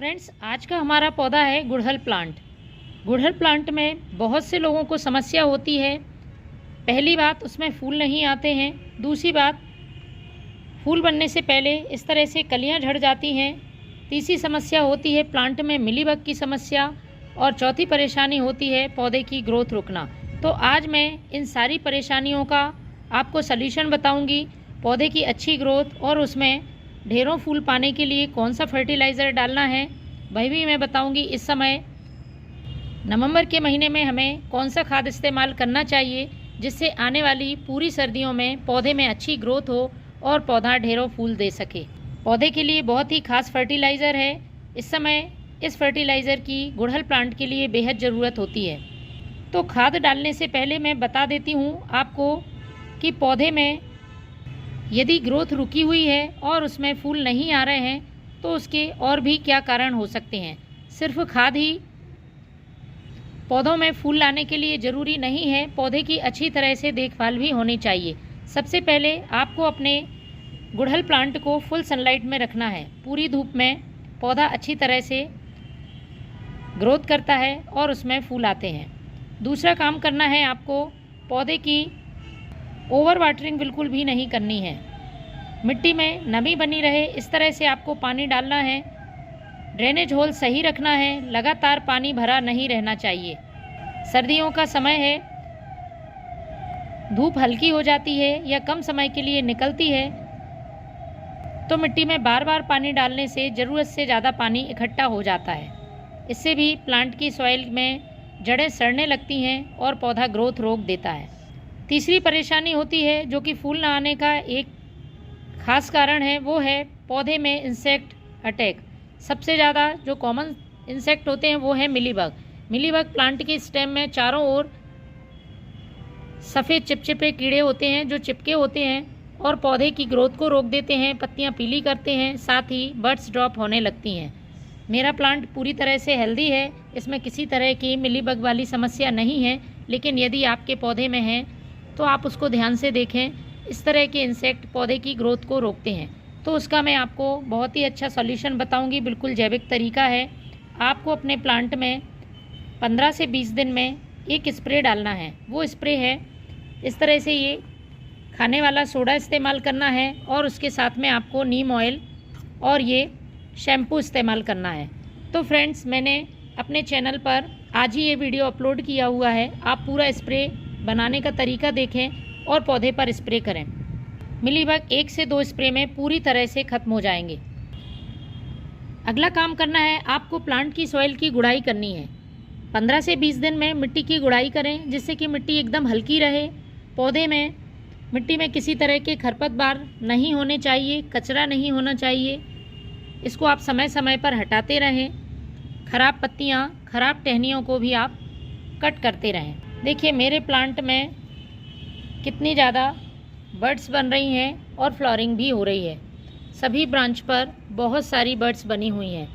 Friends, आज का हमारा पौधा है गुड़हल प्लांट। गुड़हल प्लांट में बहुत से लोगों को समस्या होती है। पहली बात, उसमें फूल नहीं आते हैं। दूसरी बात, फूल बनने से पहले इस तरह से कलियां झड़ जाती हैं। तीसरी समस्या होती है प्लांट में मिलीबग की समस्या। और चौथी परेशानी होती है पौधे की ग्रोथ रुकना। तो आज मैं इन सारी परेशानियों का आपको सल्यूशन बताऊंगी। पौधे की अच्छी ग्रोथ और उसमें ढेरों फूल पाने के लिए कौन सा फर्टिलाइज़र डालना है वह भी मैं बताऊंगी। इस समय नवंबर के महीने में हमें कौन सा खाद इस्तेमाल करना चाहिए जिससे आने वाली पूरी सर्दियों में पौधे में अच्छी ग्रोथ हो और पौधा ढेरों फूल दे सके। पौधे के लिए बहुत ही खास फर्टिलाइज़र है। इस समय इस फर्टिलाइज़र की गुड़हल प्लांट के लिए बेहद ज़रूरत होती है। तो खाद डालने से पहले मैं बता देती हूँ आपको कि पौधे में यदि ग्रोथ रुकी हुई है और उसमें फूल नहीं आ रहे हैं तो उसके और भी क्या कारण हो सकते हैं। सिर्फ खाद ही पौधों में फूल लाने के लिए ज़रूरी नहीं है, पौधे की अच्छी तरह से देखभाल भी होनी चाहिए। सबसे पहले आपको अपने गुड़हल प्लांट को फुल सनलाइट में रखना है। पूरी धूप में पौधा अच्छी तरह से ग्रोथ करता है और उसमें फूल आते हैं। दूसरा काम करना है आपको, पौधे की ओवर वाटरिंग बिल्कुल भी नहीं करनी है। मिट्टी में नमी बनी रहे इस तरह से आपको पानी डालना है। ड्रेनेज होल सही रखना है, लगातार पानी भरा नहीं रहना चाहिए। सर्दियों का समय है, धूप हल्की हो जाती है या कम समय के लिए निकलती है तो मिट्टी में बार बार पानी डालने से ज़रूरत से ज़्यादा पानी इकट्ठा हो जाता है। इससे भी प्लांट की सॉइल में जड़ें सड़ने लगती हैं और पौधा ग्रोथ रोक देता है। तीसरी परेशानी होती है जो कि फूल ना आने का एक खास कारण है, वो है पौधे में इंसेक्ट अटैक। सबसे ज़्यादा जो कॉमन इंसेक्ट होते हैं वो है मिलीबग। मिलीबग प्लांट के स्टेम में चारों ओर सफ़ेद चिपचिपे कीड़े होते हैं जो चिपके होते हैं और पौधे की ग्रोथ को रोक देते हैं, पत्तियां पीली करते हैं, साथ ही बड्स ड्रॉप होने लगती हैं। मेरा प्लांट पूरी तरह से हेल्दी है, इसमें किसी तरह की मिलीबग वाली समस्या नहीं है। लेकिन यदि आपके पौधे में है तो आप उसको ध्यान से देखें। इस तरह के इंसेक्ट पौधे की ग्रोथ को रोकते हैं तो उसका मैं आपको बहुत ही अच्छा सॉल्यूशन बताऊंगी। बिल्कुल जैविक तरीका है। आपको अपने प्लांट में 15 से 20 दिन में एक स्प्रे डालना है। वो स्प्रे है इस तरह से, ये खाने वाला सोडा इस्तेमाल करना है और उसके साथ में आपको नीम ऑयल और ये शैम्पू इस्तेमाल करना है। तो फ्रेंड्स, मैंने अपने चैनल पर आज ही ये वीडियो अपलोड किया हुआ है। आप पूरा स्प्रे बनाने का तरीका देखें और पौधे पर स्प्रे करें। मिलीबग 1 से 2 स्प्रे में पूरी तरह से ख़त्म हो जाएंगे। अगला काम करना है, आपको प्लांट की सॉइल की गुड़ाई करनी है। 15 से 20 दिन में मिट्टी की गुड़ाई करें जिससे कि मिट्टी एकदम हल्की रहे। पौधे में मिट्टी में किसी तरह के खरपतवार नहीं होने चाहिए, कचरा नहीं होना चाहिए। इसको आप समय समय पर हटाते रहें। खराब पत्तियाँ, खराब टहनियों को भी आप कट करते रहें। देखिए मेरे प्लांट में कितनी ज़्यादा बड्स बन रही हैं और फ्लावरिंग भी हो रही है। सभी ब्रांच पर बहुत सारी बड्स बनी हुई हैं।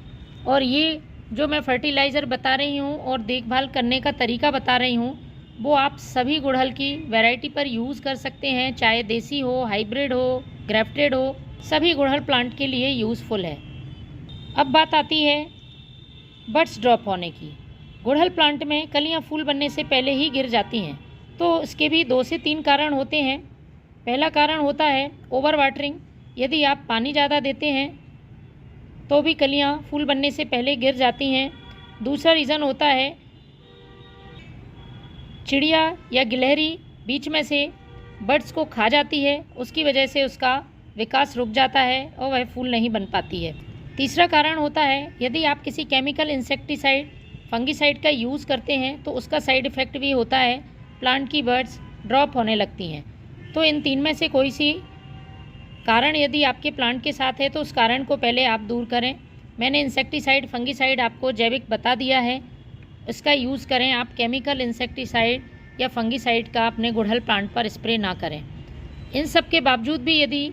और ये जो मैं फर्टिलाइज़र बता रही हूँ और देखभाल करने का तरीका बता रही हूँ वो आप सभी गुड़हल की वैरायटी पर यूज़ कर सकते हैं, चाहे देसी हो, हाइब्रिड हो, ग्राफ्टेड हो, सभी गुड़हल प्लांट के लिए यूज़फुल है। अब बात आती है बड्स ड्रॉप होने की। गुड़हल प्लांट में कलियां फूल बनने से पहले ही गिर जाती हैं तो इसके भी 2 से 3 कारण होते हैं। पहला कारण होता है ओवर वाटरिंग। यदि आप पानी ज़्यादा देते हैं तो भी कलियां फूल बनने से पहले गिर जाती हैं। दूसरा रीज़न होता है चिड़िया या गिलहरी बीच में से बड्स को खा जाती है, उसकी वजह से उसका विकास रुक जाता है और वह फूल नहीं बन पाती है। तीसरा कारण होता है यदि आप किसी केमिकल इंसेक्टिसाइड, फंगिसाइड का यूज़ करते हैं तो उसका साइड इफ़ेक्ट भी होता है, प्लांट की बड्स ड्रॉप होने लगती हैं। तो इन 3 में से कोई सी कारण यदि आपके प्लांट के साथ है तो उस कारण को पहले आप दूर करें। मैंने इंसेक्टिसाइड, फंगिसाइड आपको जैविक बता दिया है, इसका यूज़ करें। आप केमिकल इंसेक्टिसाइड या फंगिसाइड का अपने गुड़हल प्लांट पर स्प्रे ना करें। इन सब के बावजूद भी यदि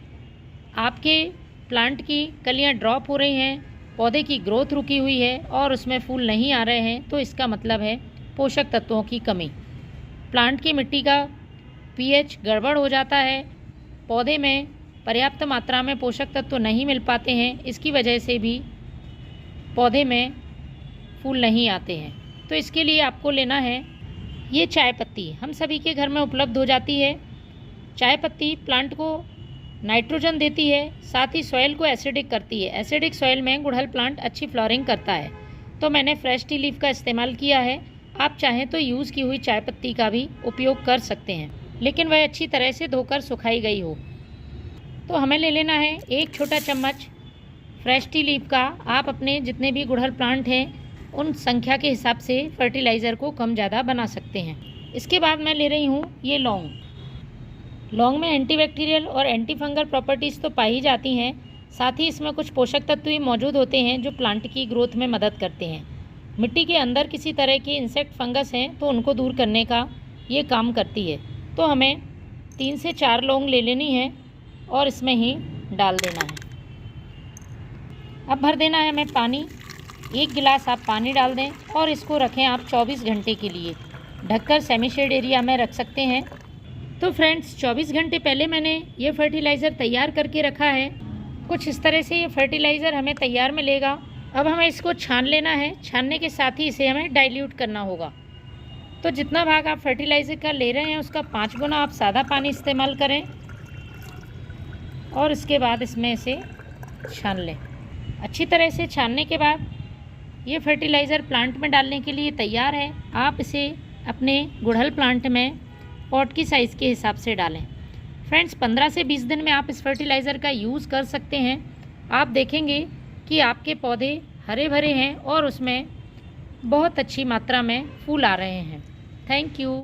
आपके प्लांट की कलियाँ ड्रॉप हो रही हैं, पौधे की ग्रोथ रुकी हुई है और उसमें फूल नहीं आ रहे हैं तो इसका मतलब है पोषक तत्वों की कमी। प्लांट की मिट्टी का पीएच गड़बड़ हो जाता है, पौधे में पर्याप्त मात्रा में पोषक तत्व नहीं मिल पाते हैं। इसकी वजह से भी पौधे में फूल नहीं आते हैं। तो इसके लिए आपको लेना है ये चाय पत्ती, हम सभी के घर में उपलब्ध हो जाती है। चाय पत्ती प्लांट को नाइट्रोजन देती है, साथ ही सॉइल को एसिडिक करती है। एसिडिक सॉइल में गुड़हल प्लांट अच्छी फ्लावरिंग करता है। तो मैंने फ्रेश टी लीफ का इस्तेमाल किया है। आप चाहें तो यूज़ की हुई चाय पत्ती का भी उपयोग कर सकते हैं, लेकिन वह अच्छी तरह से धोकर सुखाई गई हो। तो हमें ले लेना है 1 छोटा चम्मच फ्रेश टी लीफ का। आप अपने जितने भी गुड़हल प्लांट हैं उन संख्या के हिसाब से फर्टिलाइज़र को कम ज़्यादा बना सकते हैं। इसके बाद मैं ले रही हूँ ये लौंग। लौंग में एंटीबैक्टीरियल और एंटी फंगल प्रॉपर्टीज़ तो पाई जाती हैं, साथ ही इसमें कुछ पोषक तत्व भी मौजूद होते हैं जो प्लांट की ग्रोथ में मदद करते हैं। मिट्टी के अंदर किसी तरह के इंसेक्ट फंगस हैं तो उनको दूर करने का ये काम करती है। तो हमें 3 से 4 लौंग ले लेनी है और इसमें ही डाल देना है। अब भर देना है हमें पानी। 1 गिलास आप पानी डाल दें और इसको रखें आप 24 घंटे के लिए। ढककर सेमी शेड एरिया में रख सकते हैं। तो फ्रेंड्स 24 घंटे पहले मैंने ये फर्टिलाइज़र तैयार करके रखा है। कुछ इस तरह से ये फर्टिलाइज़र हमें तैयार मिलेगा। अब हमें इसको छान लेना है। छानने के साथ ही इसे हमें डाइल्यूट करना होगा। तो जितना भाग आप फर्टिलाइज़र का ले रहे हैं उसका 5 गुना आप सादा पानी इस्तेमाल करें और इसके बाद इसमें इसे छान लें। अच्छी तरह से छानने के बाद ये फर्टिलाइज़र प्लांट में डालने के लिए तैयार है। आप इसे अपने गुड़हल प्लांट में पॉट की साइज़ के हिसाब से डालें। फ्रेंड्स 15 से 20 दिन में आप इस फर्टिलाइज़र का यूज़ कर सकते हैं। आप देखेंगे कि आपके पौधे हरे भरे हैं और उसमें बहुत अच्छी मात्रा में फूल आ रहे हैं। Thank you.